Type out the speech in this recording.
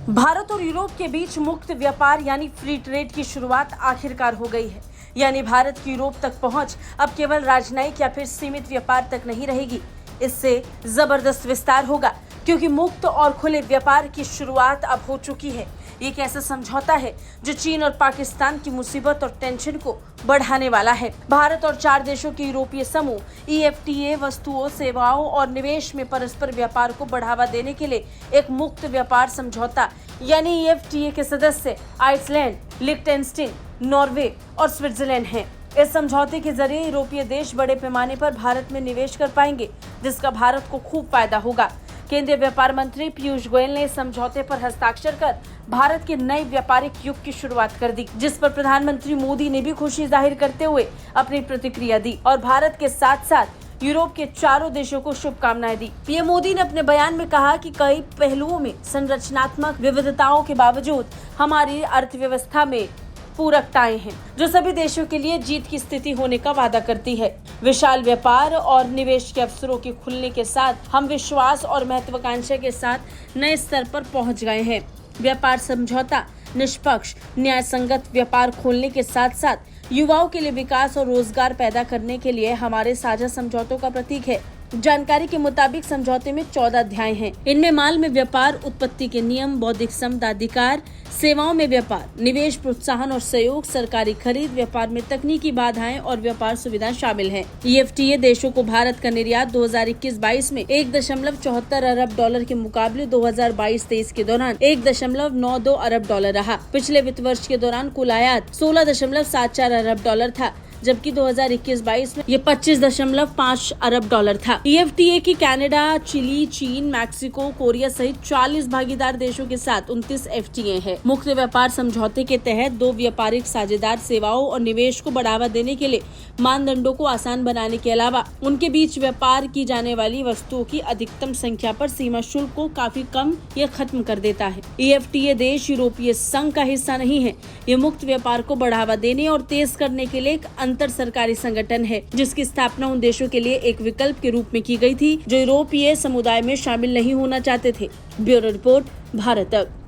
भारत और यूरोप के बीच मुक्त व्यापार यानी फ्री ट्रेड की शुरुआत आखिरकार हो गई है। यानी भारत की यूरोप तक पहुंच अब केवल राजनयिक या फिर सीमित व्यापार तक नहीं रहेगी। इससे जबरदस्त विस्तार होगा, क्योंकि मुक्त और खुले व्यापार की शुरुआत अब हो चुकी है। ये एक ऐसा समझौता है जो चीन और पाकिस्तान की मुसीबत और टेंशन को बढ़ाने वाला है। भारत और 4 देशों के यूरोपीय समूह EFTA वस्तुओं, सेवाओं और निवेश में परस्पर व्यापार को बढ़ावा देने के लिए एक मुक्त व्यापार समझौता यानी EFTA के सदस्य आइसलैंड, लिechtenstein, नॉर्वे और स्विट्जरलैंड हैं। इस समझौते के जरिए यूरोपीय देश बड़े पैमाने पर भारत में निवेश कर पाएंगे, जिसका भारत को खूब फायदा होगा। केंद्रीय व्यापार मंत्री पीयूष गोयल ने इस समझौते पर हस्ताक्षर कर भारत के नए व्यापारिक युग की शुरुआत कर दी, जिस पर प्रधानमंत्री मोदी ने भी खुशी जाहिर करते हुए अपनी प्रतिक्रिया दी और भारत के साथ साथ यूरोप के 4 देशों को शुभकामनाएं दी। पीएम मोदी ने अपने बयान में कहा कि कई पहलुओं में संरचनात्मक विविधताओं के बावजूद हमारी अर्थव्यवस्था में पूरकताएं हैं, जो सभी देशों के लिए जीत की स्थिति होने का वादा करती है। विशाल व्यापार और निवेश के अवसरों के खुलने के साथ हम विश्वास और महत्वाकांक्षा के साथ नए स्तर पर पहुंच गए हैं। व्यापार समझौता निष्पक्ष, न्यायसंगत व्यापार खोलने के साथ साथ युवाओं के लिए विकास और रोजगार पैदा करने के लिए हमारे साझा समझौतों का प्रतीक है। जानकारी के मुताबिक समझौते में 14 अध्याय हैं। इनमें माल में व्यापार, उत्पत्ति के नियम, बौद्धिक संपदा अधिकार, सेवाओं में व्यापार, निवेश प्रोत्साहन और सहयोग, सरकारी खरीद, व्यापार में तकनीकी बाधाएं और व्यापार सुविधाएं शामिल हैं। EFTA देशों को भारत का निर्यात 2021-22 में $1.74 अरब के मुकाबले 2022-23 के दौरान $1.92 अरब रहा। पिछले वित्त वर्ष के दौरान कुल आयात $16.74 अरब था, जबकि 2021-22 में ये $25.5 अरब था। EFTA की कनाडा, चिली, चीन, मैक्सिको, कोरिया सहित 40 भागीदार देशों के साथ 29 FTA है। मुक्त व्यापार समझौते के तहत 2 व्यापारिक साझेदार सेवाओं और निवेश को बढ़ावा देने के लिए मानदंडों को आसान बनाने के अलावा उनके बीच व्यापार की जाने वाली वस्तुओं की अधिकतम संख्या पर सीमा शुल्क को काफी कम या खत्म कर देता है। EFTA देश यूरोपीय संघ का हिस्सा नहीं है। ये मुक्त व्यापार को बढ़ावा देने और तेज करने के लिए एक अंतर सरकारी संगठन है, जिसकी स्थापना उन देशों के लिए एक विकल्प के रूप में की गई थी जो यूरोपीय समुदाय में शामिल नहीं होना चाहते थे। ब्यूरो रिपोर्ट, भारत तक।